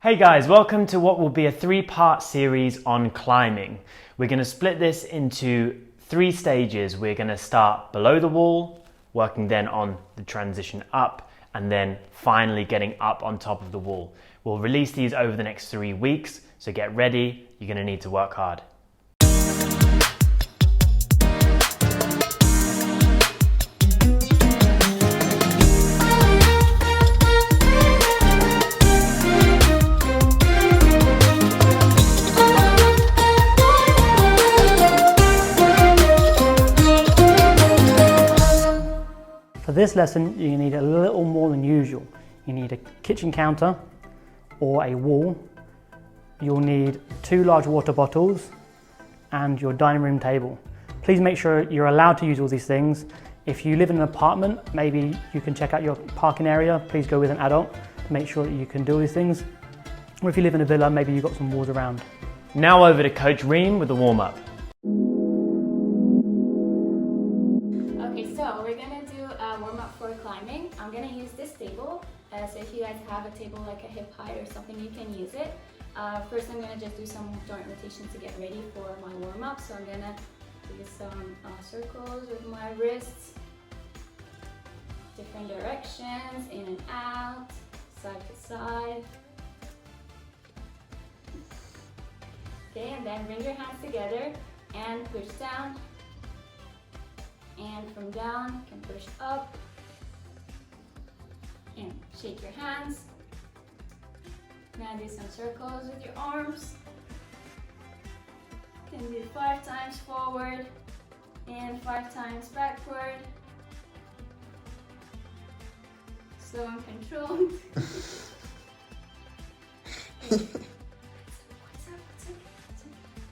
Hey guys, welcome to what will be a three-part series on climbing. We're going to split this into 3 stages. We're going to start below the wall, working then on the transition up, and then finally getting up on top of the wall. We'll release these over the next 3 weeks, so get ready, you're going to need to work hard. For this lesson, you need a little more than usual. You need a kitchen counter or a wall. You'll need 2 large water bottles and your dining room table. Please make sure you're allowed to use all these things. If you live in an apartment, maybe you can check out your parking area. Please go with an adult to make sure that you can do all these things. Or if you live in a villa, maybe you've got some walls around. Now over to Coach Reem with the warm-up. Warm-up for climbing. I'm going to use this table, so if you guys have a table like a hip height or something, you can use it. First I'm going to just do some joint rotation to get ready for my warm-up. So I'm going to do some circles with my wrists, different directions, in and out, side to side. Okay, and then bring your hands together and push down. And from down, you can push up and shake your hands. Now do some circles with your arms. You can do 5 times forward and 5 times backward. Slow and controlled.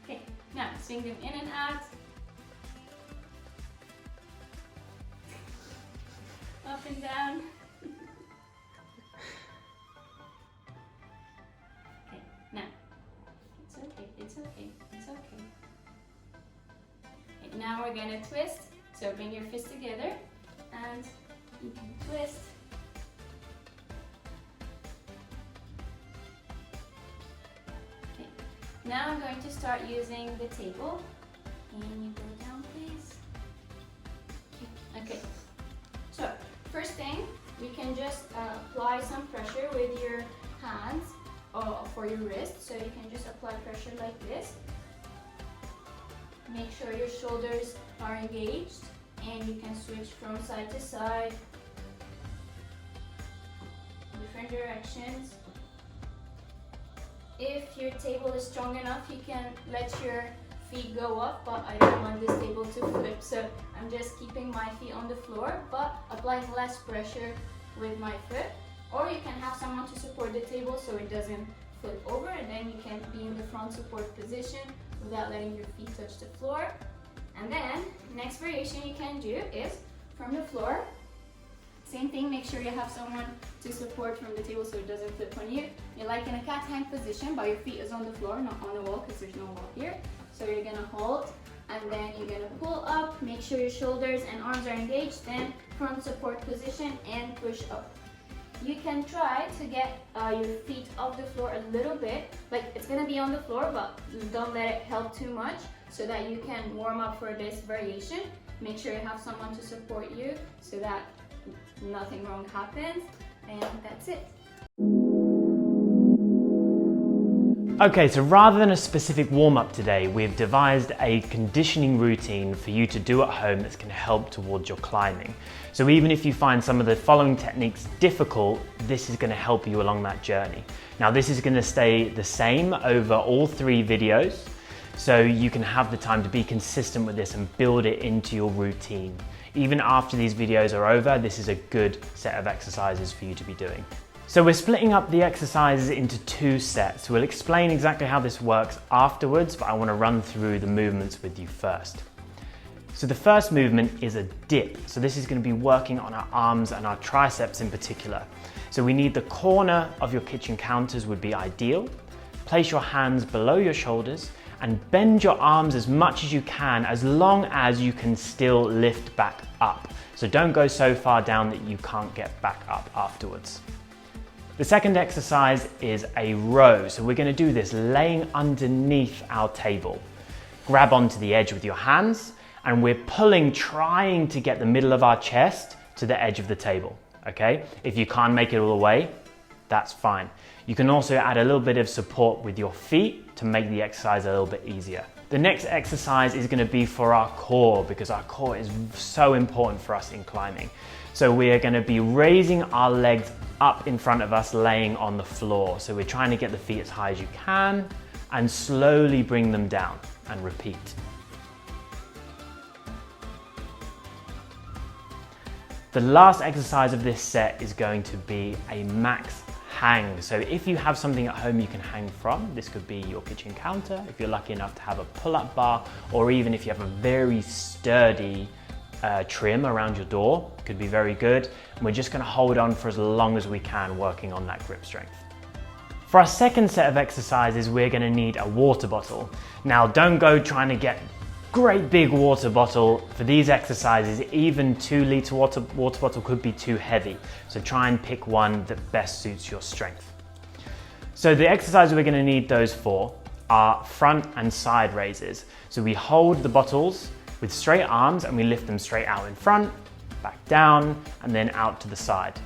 Okay, now swing them in and out. Up and down. Okay, now, it's okay, it's okay, it's okay. Okay, now we're gonna twist. So bring your fists together and you can twist. Okay, now I'm going to start using the table. And you go down, please. Okay. So, first thing, we can just apply some pressure with your hands for your wrist. So you can just apply pressure like this. Make sure your shoulders are engaged and you can switch from side to side, different directions. If your table is strong enough, you can let your feet go up, but I don't want this table to flip, so I'm just keeping my feet on the floor but applying less pressure with my foot. Or you can have someone to support the table so it doesn't flip over, and then you can be in the front support position without letting your feet touch the floor. And then next variation you can do is from the floor. Same thing, make sure you have someone to support from the table so it doesn't flip on you. You're like in a cat hang position, but your feet is on the floor, not on the wall, because there's no wall here. So you're gonna hold, and then you're gonna pull up, make sure your shoulders and arms are engaged, then front support position and push up. You can try to get your feet off the floor a little bit, like it's gonna be on the floor, but don't let it help too much so that you can warm up for this variation. Make sure you have someone to support you so that nothing wrong happens, and that's it. Okay, so rather than a specific warm-up today, we've devised a conditioning routine for you to do at home that's going to help towards your climbing. So even if you find some of the following techniques difficult, this is going to help you along that journey. Now this is going to stay the same over all 3 videos, so you can have the time to be consistent with this and build it into your routine. Even after these videos are over, this is a good set of exercises for you to be doing. So we're splitting up the exercises into 2 sets. We'll explain exactly how this works afterwards, but I want to run through the movements with you first. So the first movement is a dip. So this is going to be working on our arms and our triceps in particular. So we need the corner of your kitchen counters would be ideal. Place your hands below your shoulders and bend your arms as much as you can, as long as you can still lift back up. So don't go so far down that you can't get back up afterwards. The second exercise is a row. So we're going to do this laying underneath our table. Grab onto the edge with your hands and we're pulling, trying to get the middle of our chest to the edge of the table, okay? If you can't make it all the way, that's fine. You can also add a little bit of support with your feet to make the exercise a little bit easier. The next exercise is going to be for our core, because our core is so important for us in climbing. So we are going to be raising our legs up in front of us, laying on the floor. So we're trying to get the feet as high as you can and slowly bring them down, and repeat. The last exercise of this set is going to be a max hang. So if you have something at home you can hang from, this could be your kitchen counter, if you're lucky enough to have a pull-up bar, or even if you have a very sturdy trim around your door, could be very good. And we're just going to hold on for as long as we can, working on that grip strength. For our second set of exercises, we're going to need a water bottle. Now, don't go trying to get great big water bottle. For these exercises, even 2-litre water bottle could be too heavy. So try and pick one that best suits your strength. So the exercises we're going to need those for are front and side raises. So we hold the bottles with straight arms and we lift them straight out in front, back down, and then out to the side.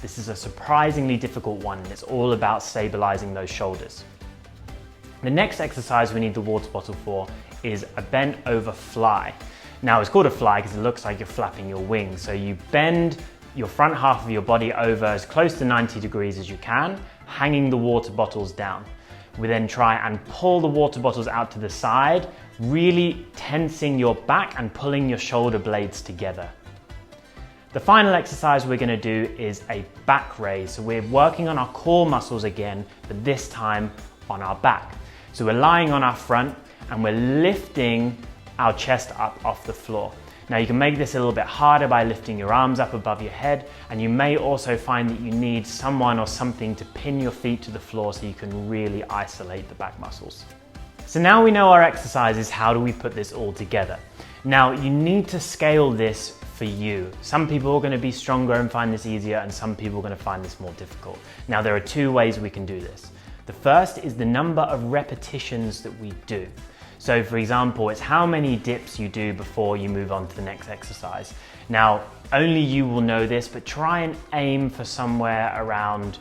This is a surprisingly difficult one, and it's all about stabilizing those shoulders. The next exercise we need the water bottle for is a bent over fly. Now it's called a fly because it looks like you're flapping your wings. So you bend your front half of your body over as close to 90 degrees as you can, hanging the water bottles down. We then try and pull the water bottles out to the side, really tensing your back and pulling your shoulder blades together. The final exercise we're going to do is a back raise. So we're working on our core muscles again, but this time on our back. So we're lying on our front and we're lifting our chest up off the floor. Now you can make this a little bit harder by lifting your arms up above your head, and you may also find that you need someone or something to pin your feet to the floor so you can really isolate the back muscles. So now we know our exercises, how do we put this all together? Now you need to scale this for you. Some people are going to be stronger and find this easier, and some people are going to find this more difficult. Now there are two ways we can do this. The first is the number of repetitions that we do. So for example, it's how many dips you do before you move on to the next exercise. Now, only you will know this, but try and aim for somewhere around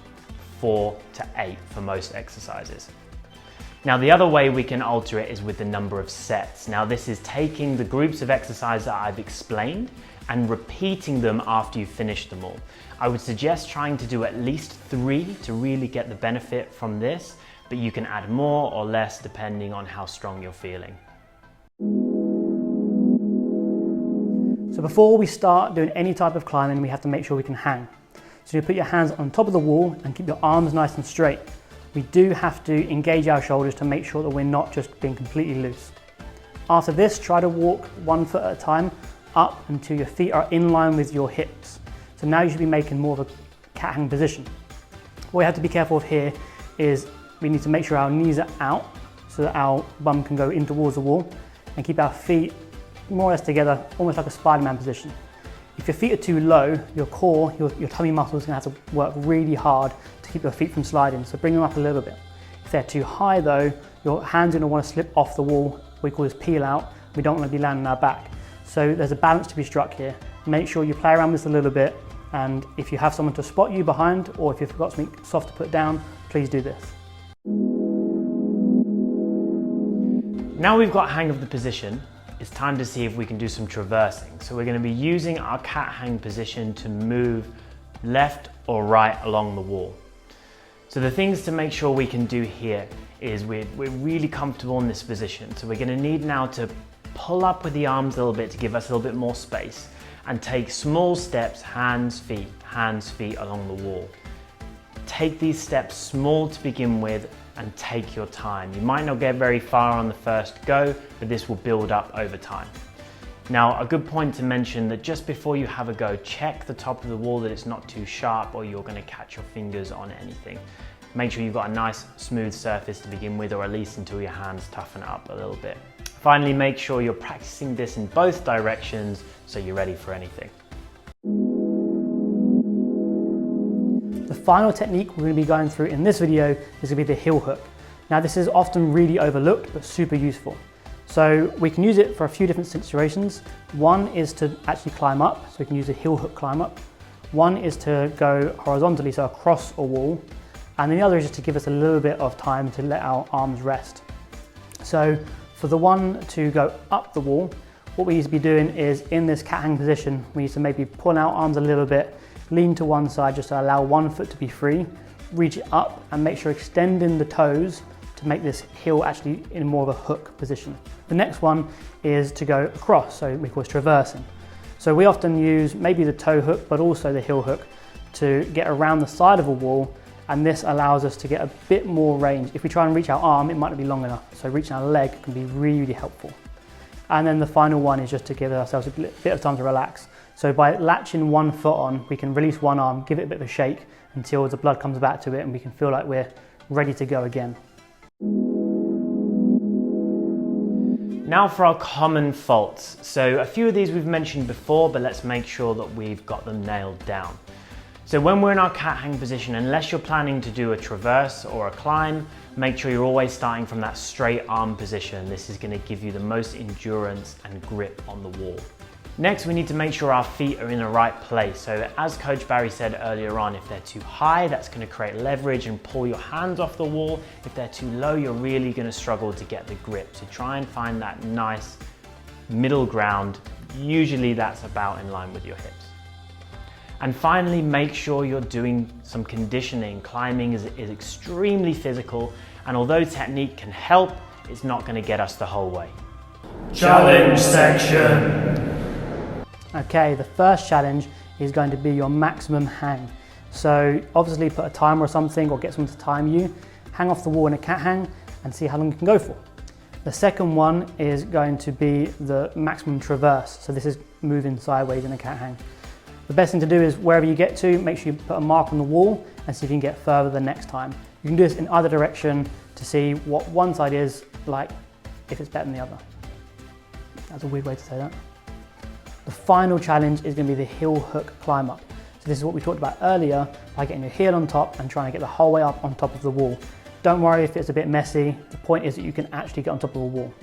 4 to 8 for most exercises. Now, the other way we can alter it is with the number of sets. Now, this is taking the groups of exercises that I've explained and repeating them after you've finished them all. I would suggest trying to do at least 3 to really get the benefit from this, but you can add more or less depending on how strong you're feeling. So before we start doing any type of climbing, we have to make sure we can hang. So you put your hands on top of the wall and keep your arms nice and straight. We do have to engage our shoulders to make sure that we're not just being completely loose. After this, try to walk 1 foot at a time up until your feet are in line with your hips. So now you should be making more of a cat hang position. What we have to be careful of here is we need to make sure our knees are out so that our bum can go in towards the wall, and keep our feet more or less together, almost like a Spider-Man position. If your feet are too low, your core, your tummy muscles are going to have to work really hard to keep your feet from sliding, so bring them up a little bit. If they're too high though, your hands are going to want to slip off the wall. We call this peel out. We don't want to be landing on our back. So there's a balance to be struck here. Make sure you play around with this a little bit, and if you have someone to spot you behind, or if you've got something soft to put down, please do this. Now we've got hang of the position, it's time to see if we can do some traversing. So we're going to be using our cat hang position to move left or right along the wall. So the things to make sure we can do here is we're really comfortable in this position. So we're going to need now to pull up with the arms a little bit to give us a little bit more space, and take small steps, hands, feet along the wall. Take these steps small to begin with and take your time. You might not get very far on the first go, but this will build up over time. Now, a good point to mention that just before you have a go, check the top of the wall that it's not too sharp or you're going to catch your fingers on anything. Make sure you've got a nice smooth surface to begin with, or at least until your hands toughen up a little bit. Finally, make sure you're practicing this in both directions so you're ready for anything. The final technique we're going to be going through in this video is going to be the heel hook. Now this is often really overlooked but super useful. So we can use it for a few different situations. One is to actually climb up, so we can use a heel hook climb up. One is to go horizontally, so across a wall. And then the other is just to give us a little bit of time to let our arms rest. So for the one to go up the wall, what we need to be doing is in this cat hang position, we need to maybe pull our arms a little bit, lean to one side just to allow one foot to be free, reach it up and make sure extending the toes to make this heel actually in more of a hook position. The next one is to go across, so we call it traversing. So we often use maybe the toe hook, but also the heel hook to get around the side of a wall, and this allows us to get a bit more range. If we try and reach our arm, it might not be long enough, so reaching our leg can be really, really helpful. And then the final one is just to give ourselves a bit of time to relax. So by latching one foot on, we can release one arm, give it a bit of a shake until the blood comes back to it and we can feel like we're ready to go again. Now for our common faults. So a few of these we've mentioned before, but let's make sure that we've got them nailed down. So when we're in our cat hang position, unless you're planning to do a traverse or a climb, make sure you're always starting from that straight arm position. This is going to give you the most endurance and grip on the wall. Next, we need to make sure our feet are in the right place. So as Coach Barry said earlier on, if they're too high, that's going to create leverage and pull your hands off the wall. If they're too low, you're really going to struggle to get the grip. So try and find that nice middle ground. Usually that's about in line with your hips. And finally, make sure you're doing some conditioning. Climbing is extremely physical, and although technique can help, it's not going to get us the whole way. Challenge section. Okay, the first challenge is going to be your maximum hang. So obviously put a timer or something, or get someone to time you, hang off the wall in a cat hang and see how long you can go for. The second one is going to be the maximum traverse. So this is moving sideways in a cat hang. The best thing to do is wherever you get to, make sure you put a mark on the wall and see if you can get further the next time. You can do this in either direction to see what one side is like, if it's better than the other. That's a weird way to say that. The final challenge is going to be the heel hook climb up. So this is what we talked about earlier, by getting your heel on top and trying to get the whole way up on top of the wall. Don't worry if it's a bit messy. The point is that you can actually get on top of a wall.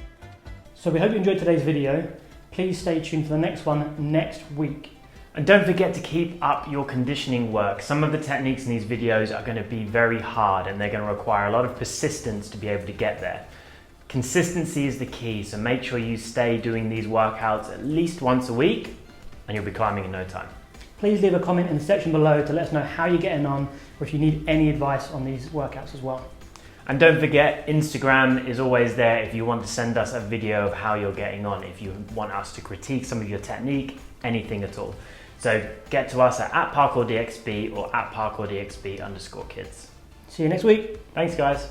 So we hope you enjoyed today's video. Please stay tuned for the next one next week. And don't forget to keep up your conditioning work. Some of the techniques in these videos are going to be very hard and they're going to require a lot of persistence to be able to get there. Consistency is the key, so make sure you stay doing these workouts at least once a week and you'll be climbing in no time. Please leave a comment in the section below to let us know how you're getting on, or if you need any advice on these workouts as well. And don't forget, Instagram is always there if you want to send us a video of how you're getting on, if you want us to critique some of your technique, anything at all. So get to us at @Parkour DXB or @ParkourDXB_kids. See you next week. Thanks guys.